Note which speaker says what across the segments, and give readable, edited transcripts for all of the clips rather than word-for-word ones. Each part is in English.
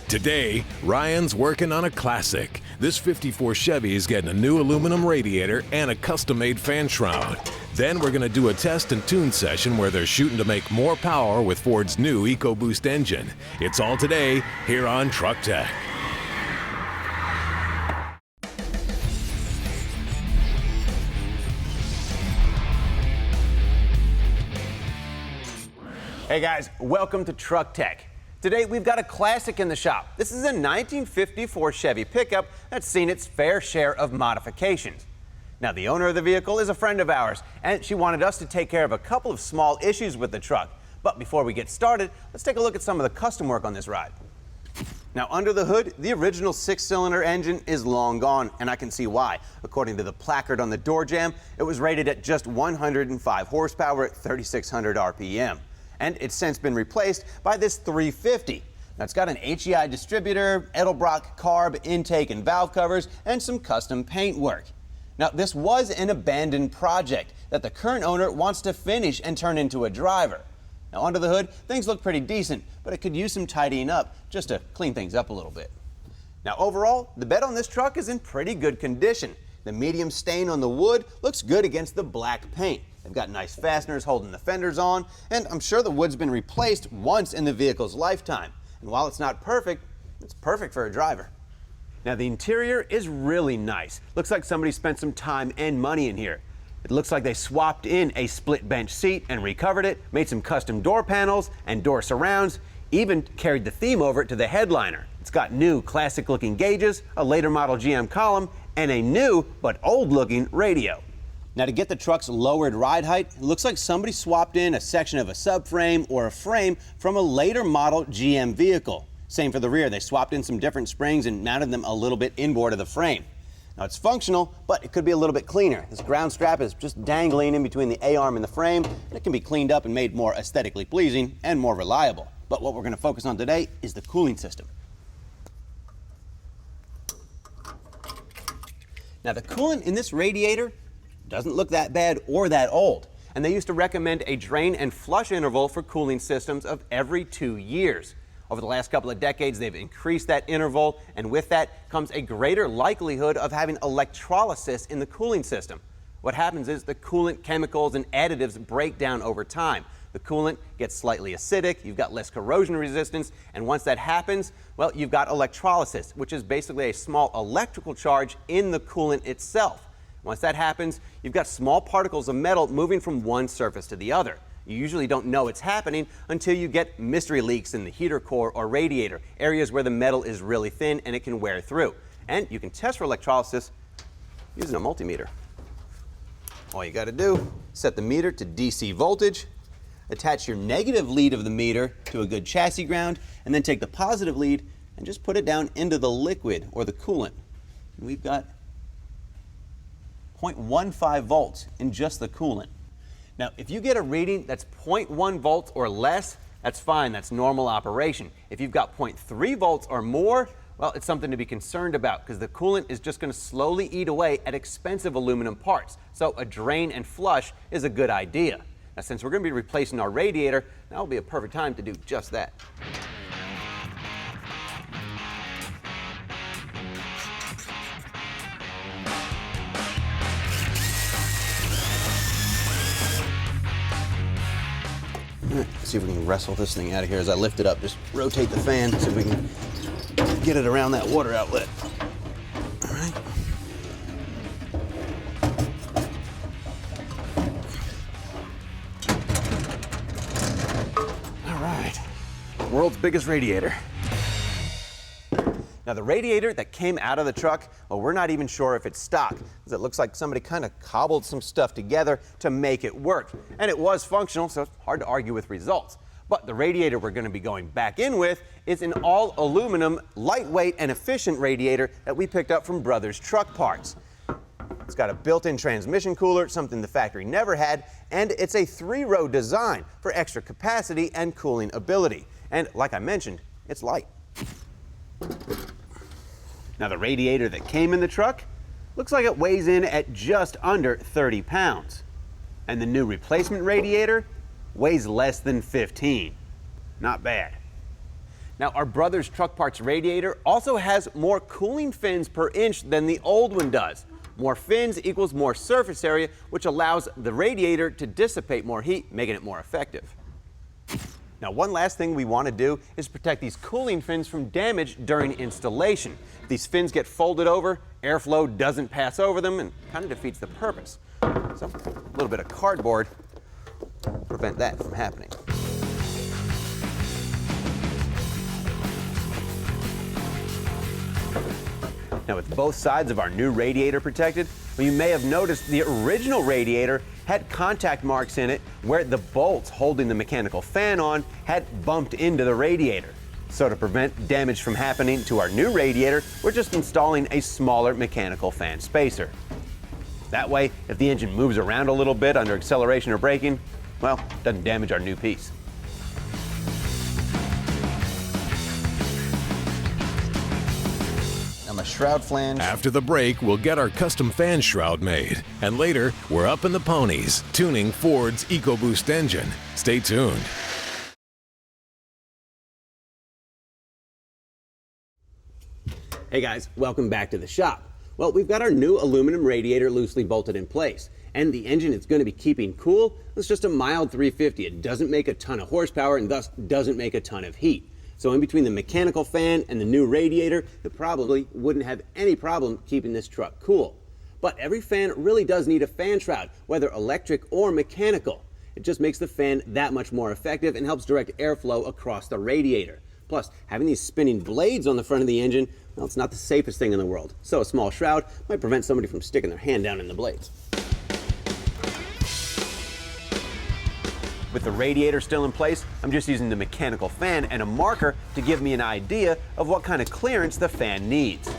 Speaker 1: Today, Ryan's working on a classic. This '54 Chevy is getting a new aluminum radiator and a custom-made fan shroud. Then we're going to do a test and tune session where they're shooting to make more power with Ford's new EcoBoost engine. It's all today here on Truck Tech.
Speaker 2: Hey guys, welcome to Truck Tech. Today we've got a classic in the shop. This is a 1954 Chevy pickup that's seen its fair share of modifications. Now the owner of the vehicle is a friend of ours, and she wanted us to take care of a couple of small issues with the truck. But before we get started, let's take a look at some of the custom work on this ride. Now under the hood, the original 6-cylinder engine is long gone, and I can see why. According to the placard on the door jamb, it was rated at just 105 horsepower at 3,600 RPM. And it's since been replaced by this 350. Now it's got an HEI distributor, Edelbrock carb intake and valve covers, and some custom paint work. Now this was an abandoned project that the current owner wants to finish and turn into a driver. Now under the hood, things look pretty decent, but it could use some tidying up just to clean things up a little bit. Now overall, the bed on this truck is in pretty good condition. The medium stain on the wood looks good against the black paint. They've got nice fasteners holding the fenders on, and I'm sure the wood's been replaced once in the vehicle's lifetime. And while it's not perfect, it's perfect for a driver. Now the interior is really nice. Looks like somebody spent some time and money in here. It looks like they swapped in a split bench seat and recovered it, made some custom door panels and door surrounds, even carried the theme over it to the headliner. It's got new classic looking gauges, a later model GM column, and a new but old looking radio. Now to get the truck's lowered ride height, it looks like somebody swapped in a section of a subframe or a frame from a later model GM vehicle. Same for the rear, they swapped in some different springs and mounted them a little bit inboard of the frame. Now it's functional, but it could be a little bit cleaner. This ground strap is just dangling in between the A-arm and the frame, and it can be cleaned up and made more aesthetically pleasing and more reliable. But what we're going to focus on today is the cooling system. Now the coolant in this radiator doesn't look that bad or that old, and they used to recommend a drain and flush interval for cooling systems of every 2 years. Over the last couple of decades, they've increased that interval, and with that comes a greater likelihood of having electrolysis in the cooling system. What happens is the coolant chemicals and additives break down over time. The coolant gets slightly acidic, you've got less corrosion resistance, and once that happens, well, you've got electrolysis, which is basically a small electrical charge in the coolant itself. Once that happens, you've got small particles of metal moving from one surface to the other. You usually don't know it's happening until you get mystery leaks in the heater core or radiator, areas where the metal is really thin and it can wear through. And you can test for electrolysis using a multimeter. All you got to do, set the meter to DC voltage, attach your negative lead of the meter to a good chassis ground, and then take the positive lead and just put it down into the liquid or the coolant. And we've got 0.15 volts in just the coolant. Now, if you get a reading that's 0.1 volts or less, that's fine, that's normal operation. If you've got 0.3 volts or more, well, it's something to be concerned about because the coolant is just going to slowly eat away at expensive aluminum parts. So a drain and flush is a good idea. Now, since we're going to be replacing our radiator, that will be a perfect time to do just that. Let's see if we can wrestle this thing out of here as I lift it up. Just rotate the fan, see if we can get it around that water outlet. All right. All right. World's biggest radiator. Now the radiator that came out of the truck, well, we're not even sure if it's stock, because it looks like somebody kind of cobbled some stuff together to make it work. And it was functional, so it's hard to argue with results. But the radiator we're going to be going back in with is an all aluminum, lightweight and efficient radiator that we picked up from Brothers Truck Parts. It's got a built-in transmission cooler, something the factory never had, and it's a 3-row design for extra capacity and cooling ability. And like I mentioned, it's light. Now the radiator that came in the truck looks like it weighs in at just under 30 pounds. And the new replacement radiator weighs less than 15. Not bad. Now, our brother's truck parts radiator also has more cooling fins per inch than the old one does. More fins equals more surface area, which allows the radiator to dissipate more heat, making it more effective. Now, one last thing we want to do is protect these cooling fins from damage during installation. If these fins get folded over, airflow doesn't pass over them and kind of defeats the purpose. So, a little bit of cardboard will prevent that from happening. Now, with both sides of our new radiator protected, well, you may have noticed the original radiator had contact marks in it where the bolts holding the mechanical fan on had bumped into the radiator. So to prevent damage from happening to our new radiator, we're just installing a smaller mechanical fan spacer. That way, if the engine moves around a little bit under acceleration or braking, well, it doesn't damage our new piece. A shroud flange.
Speaker 1: After the break, we'll get our custom fan shroud made. And later, we're up in the ponies, tuning Ford's EcoBoost engine. Stay tuned.
Speaker 2: Hey guys, welcome back to the shop. Well, we've got our new aluminum radiator loosely bolted in place. And the engine it's going to be keeping cool is just a mild 350. It doesn't make a ton of horsepower and thus doesn't make a ton of heat. So in between the mechanical fan and the new radiator, it probably wouldn't have any problem keeping this truck cool. But every fan really does need a fan shroud, whether electric or mechanical. It just makes the fan that much more effective and helps direct airflow across the radiator. Plus, having these spinning blades on the front of the engine, well, it's not the safest thing in the world. So a small shroud might prevent somebody from sticking their hand down in the blades. With the radiator still in place, I'm just using the mechanical fan and a marker to give me an idea of what kind of clearance the fan needs.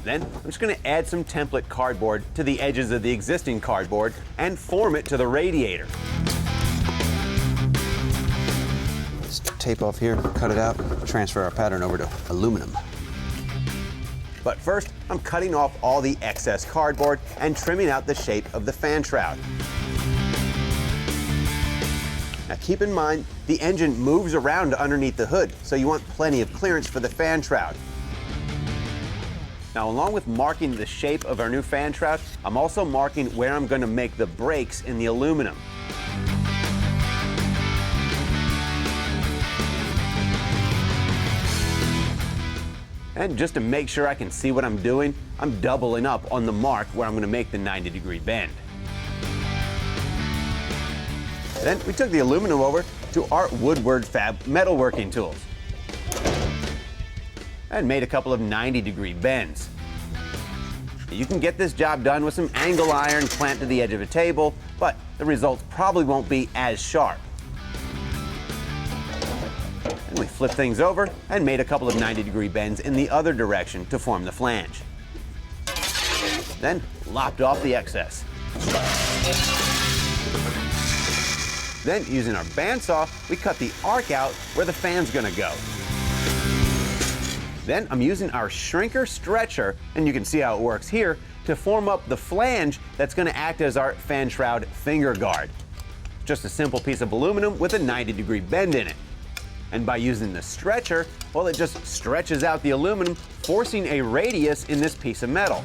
Speaker 2: Then, I'm just going to add some template cardboard to the edges of the existing cardboard and form it to the radiator. Let's tape off here, cut it out, transfer our pattern over to aluminum. But first, I'm cutting off all the excess cardboard and trimming out the shape of the fan shroud. Now keep in mind, the engine moves around underneath the hood, so you want plenty of clearance for the fan shroud. Now, along with marking the shape of our new fan shroud, I'm also marking where I'm going to make the breaks in the aluminum. And just to make sure I can see what I'm doing, I'm doubling up on the mark where I'm going to make the 90-degree bend. Then we took the aluminum over to our Woodward Fab metalworking tools and made a couple of 90-degree bends. You can get this job done with some angle iron clamped to the edge of a table, but the results probably won't be as sharp. And we flipped things over and made a couple of 90-degree bends in the other direction to form the flange. Then lopped off the excess. Then, using our bandsaw, we cut the arc out where the fan's gonna go. Then I'm using our shrinker stretcher, and you can see how it works here, to form up the flange that's gonna act as our fan shroud finger guard. Just a simple piece of aluminum with a 90-degree bend in it. And by using the stretcher, well, it just stretches out the aluminum, forcing a radius in this piece of metal.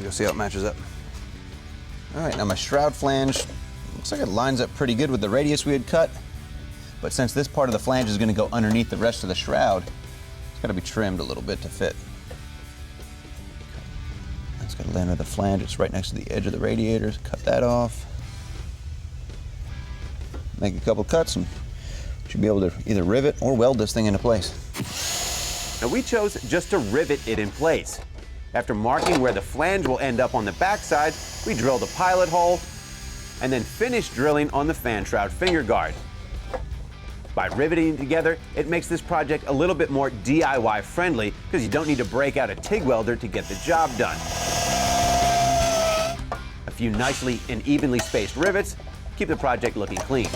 Speaker 2: You'll see how it matches up. All right, now my shroud flange, looks like it lines up pretty good with the radius we had cut. But since this part of the flange is going to go underneath the rest of the shroud, it's got to be trimmed a little bit to fit. That's got to land with the flange. It's right next to the edge of the radiator. Cut that off. Make a couple cuts and should be able to either rivet or weld this thing into place. Now we chose just to rivet it in place. After marking where the flange will end up on the backside, we drilled a pilot hole and then finished drilling on the fan shroud finger guard. By riveting together, it makes this project a little bit more DIY friendly because you don't need to break out a TIG welder to get the job done. A few nicely and evenly spaced rivets keep the project looking clean.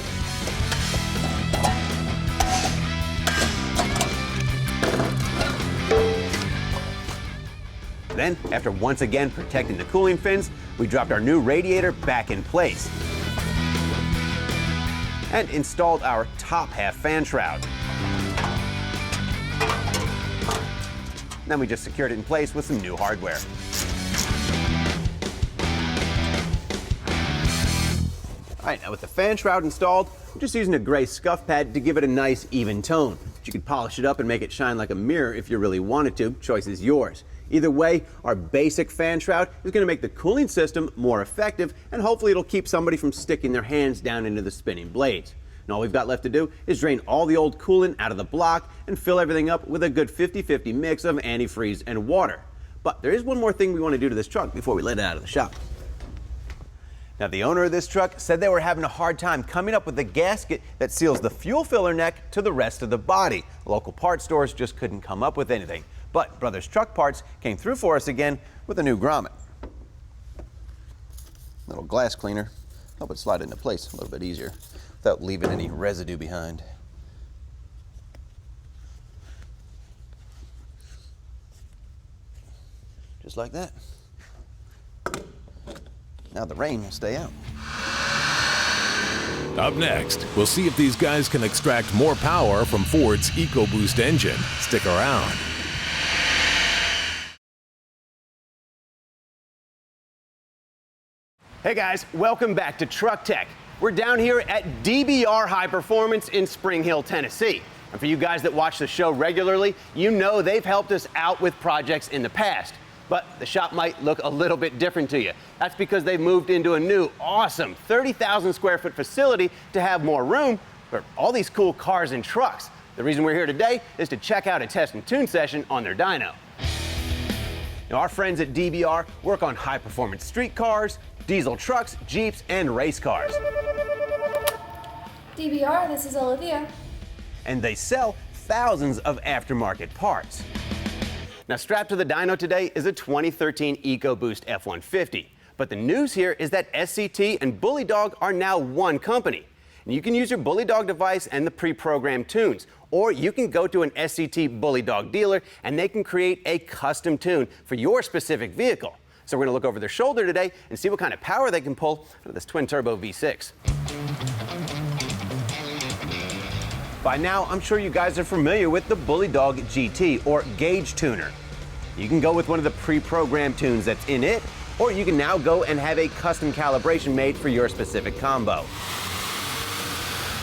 Speaker 2: Then, after once again protecting the cooling fins, we dropped our new radiator back in place. and installed our top half fan shroud. Then we just secured it in place with some new hardware. All right, now with the fan shroud installed, I'm just using a gray scuff pad to give it a nice even tone. But you could polish it up and make it shine like a mirror if you really wanted to. Choice is yours. Either way, our basic fan shroud is going to make the cooling system more effective, and hopefully it'll keep somebody from sticking their hands down into the spinning blades. And all we've got left to do is drain all the old coolant out of the block and fill everything up with a good 50-50 mix of antifreeze and water. But there is one more thing we want to do to this truck before we let it out of the shop. Now, the owner of this truck said they were having a hard time coming up with the gasket that seals the fuel filler neck to the rest of the body. Local parts stores just couldn't come up with anything. But Brothers Truck Parts came through for us again with a new grommet. Little glass cleaner. Help it slide into place a little bit easier without leaving any residue behind. Just like that. Now the rain will stay out.
Speaker 1: Up next, we'll see if these guys can extract more power from Ford's EcoBoost engine. Stick around.
Speaker 2: Hey guys, welcome back to Truck Tech. We're down here at DBR High Performance in Spring Hill, Tennessee. And for you guys that watch the show regularly, you know they've helped us out with projects in the past. But the shop might look a little bit different to you. That's because they've moved into a new, awesome 30,000 square foot facility to have more room for all these cool cars and trucks. The reason we're here today is to check out a test and tune session on their dyno. Now, our friends at DBR work on high performance street cars, diesel trucks, Jeeps, and race cars.
Speaker 3: DBR, this is Olivia.
Speaker 2: And they sell thousands of aftermarket parts. Now, strapped to the dyno today is a 2013 EcoBoost F-150. But the news here is that SCT and Bully Dog are now one company. And you can use your Bully Dog device and the pre-programmed tunes. Or you can go to an SCT Bully Dog dealer and they can create a custom tune for your specific vehicle. So we're going to look over their shoulder today and see what kind of power they can pull out of this twin-turbo V6. By now, I'm sure you guys are familiar with the Bully Dog GT, or Gauge Tuner. You can go with one of the pre-programmed tunes that's in it, or you can now go and have a custom calibration made for your specific combo.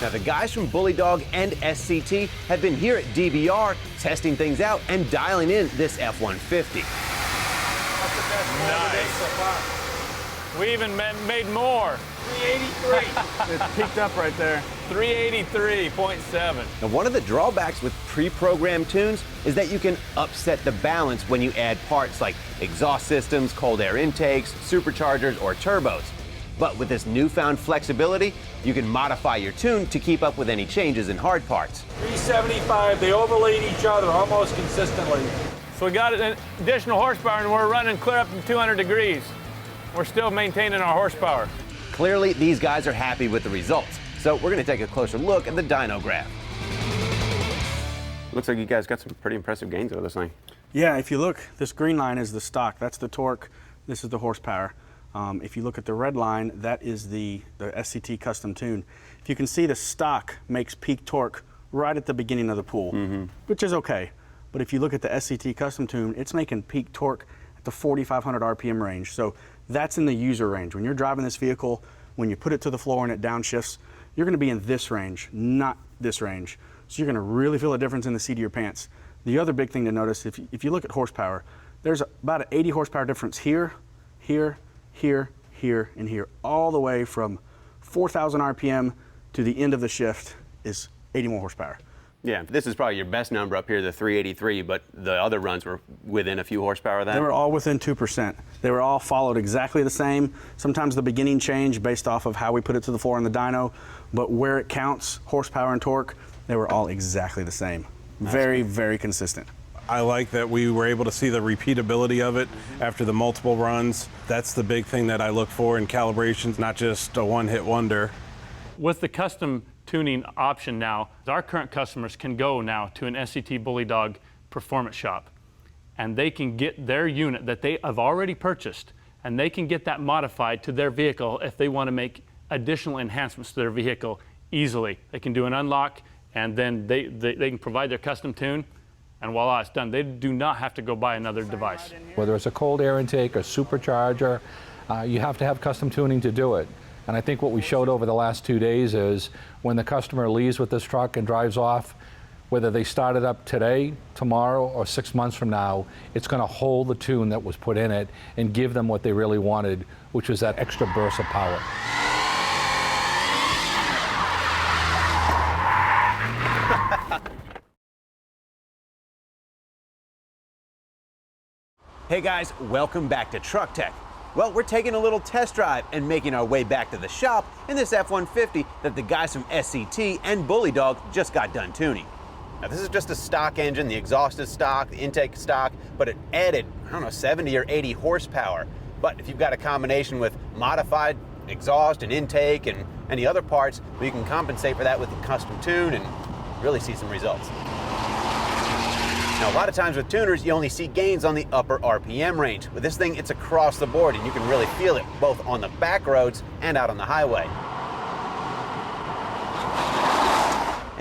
Speaker 2: Now, the guys from Bully Dog and SCT have been here at DBR testing things out and dialing in this F-150.
Speaker 4: Nice. We even made more. 383. It peaked up right there. 383.7.
Speaker 2: Now, one of the drawbacks with pre-programmed tunes is that you can upset the balance when you add parts like exhaust systems, cold air intakes, superchargers, or turbos. But with this newfound flexibility, you can modify your tune to keep up with any changes in hard parts.
Speaker 5: 375, they overlaid each other almost consistently.
Speaker 4: So we got an additional horsepower and we're running clear up to 200 degrees. We're still maintaining our horsepower.
Speaker 2: Clearly, these guys are happy with the results. So we're going to take a closer look at the dyno graph. Looks like you guys got some pretty impressive gains out of this thing.
Speaker 6: Yeah, if you look, this green line is the stock. That's the torque. This is the horsepower. If you look at the red line, that is the SCT custom tune. If you can see, the stock makes peak torque right at the beginning of the pool, which is okay. But if you look at the SCT custom tune, it's making peak torque at the 4,500 RPM range. So that's in the user range. When you're driving this vehicle, when you put it to the floor and it downshifts, you're going to be in this range, not this range. So you're going to really feel a difference in the seat of your pants. The other big thing to notice, if you look at horsepower, there's about an 80 horsepower difference here, here, here, here, and here. All the way from 4,000 RPM to the end of the shift is 80 more horsepower.
Speaker 2: Yeah, this is probably your best number up here, the 383, but the other runs were within a few horsepower of that?
Speaker 6: They were all within 2%. They were all followed exactly the same. Sometimes the beginning changed based off of how we put it to the floor in the dyno, but where it counts, horsepower and torque, they were all exactly the same. Very, very consistent.
Speaker 7: I like that we were able to see the repeatability of it after the multiple runs. That's the big thing that I look for in calibrations, not just a one-hit wonder.
Speaker 4: With the custom tuning option now, our current customers can go now to an SCT Bully Dog performance shop and they can get their unit that they have already purchased and they can get that modified to their vehicle if they want to make additional enhancements to their vehicle easily. They can do an unlock, and then they can provide their custom tune, and voila, it's done. They do not have to go buy another device.
Speaker 3: Whether it's a cold air intake or supercharger, you have to have custom tuning to do it. And I think what we showed over the last 2 days is when the customer leaves with this truck and drives off, whether they start it up today, tomorrow, or 6 months from now, it's going to hold the tune that was put in it and give them what they really wanted, which was that extra burst of power.
Speaker 2: Hey guys, welcome back to Truck Tech. Well, we're taking a little test drive and making our way back to the shop in this F-150 that the guys from SCT and Bully Dog just got done tuning. Now this is just a stock engine, the exhaust is stock, the intake is stock, but it added, I don't know, 70 or 80 horsepower. But if you've got a combination with modified exhaust and intake and any other parts, well, you can compensate for that with the custom tune and really see some results. Now, a lot of times with tuners, you only see gains on the upper RPM range. With this thing, it's across the board, and you can really feel it both on the back roads and out on the highway.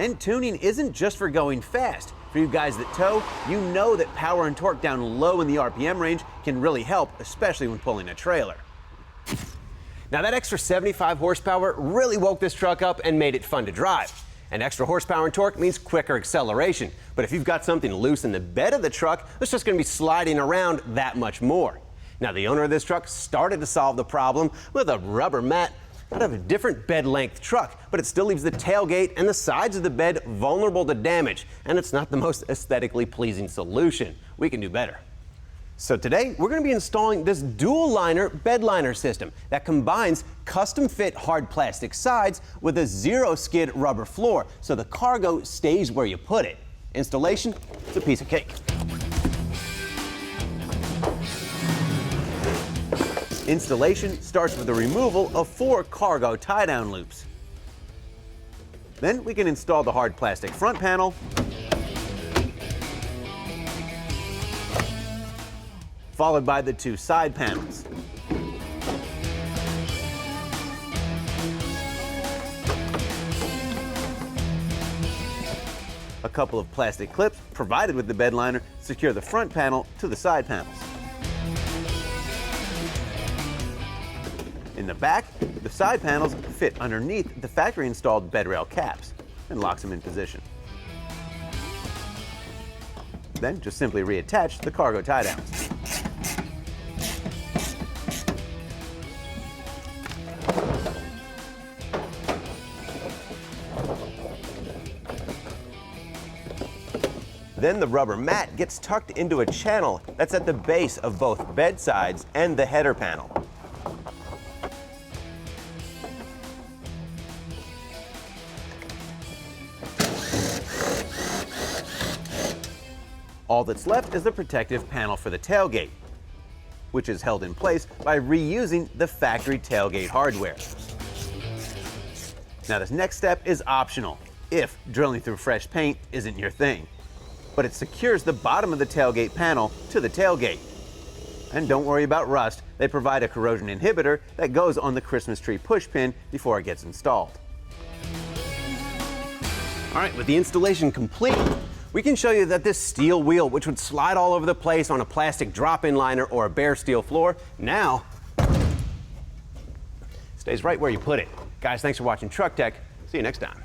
Speaker 2: And tuning isn't just for going fast. For you guys that tow, you know that power and torque down low in the RPM range can really help, especially when pulling a trailer. Now, that extra 75 horsepower really woke this truck up and made it fun to drive. And extra horsepower and torque means quicker acceleration. But if you've got something loose in the bed of the truck, it's just going to be sliding around that much more. Now, the owner of this truck started to solve the problem with a rubber mat out of a different bed length truck, but it still leaves the tailgate and the sides of the bed vulnerable to damage, and it's not the most aesthetically pleasing solution. We can do better. So today, we're going to be installing this DualLiner Bed Liner system that combines custom-fit hard plastic sides with a zero-skid rubber floor, so the cargo stays where you put it. Installation, it's a piece of cake. Installation starts with the removal of 4 cargo tie-down loops. Then we can install the hard plastic front panel, followed by the 2 side panels. A couple of plastic clips provided with the bed liner secure the front panel to the side panels. In the back, the side panels fit underneath the factory-installed bed rail caps and locks them in position. Then just simply reattach the cargo tie-downs. Then the rubber mat gets tucked into a channel that's at the base of both bed sides and the header panel. All that's left is the protective panel for the tailgate, which is held in place by reusing the factory tailgate hardware. Now this next step is optional if drilling through fresh paint isn't your thing, but it secures the bottom of the tailgate panel to the tailgate. And don't worry about rust, they provide a corrosion inhibitor that goes on the Christmas tree push pin before it gets installed. All right, with the installation complete, we can show you that this steel wheel, which would slide all over the place on a plastic drop-in liner or a bare steel floor, now stays right where you put it. Guys, thanks for watching Truck Tech. See you next time.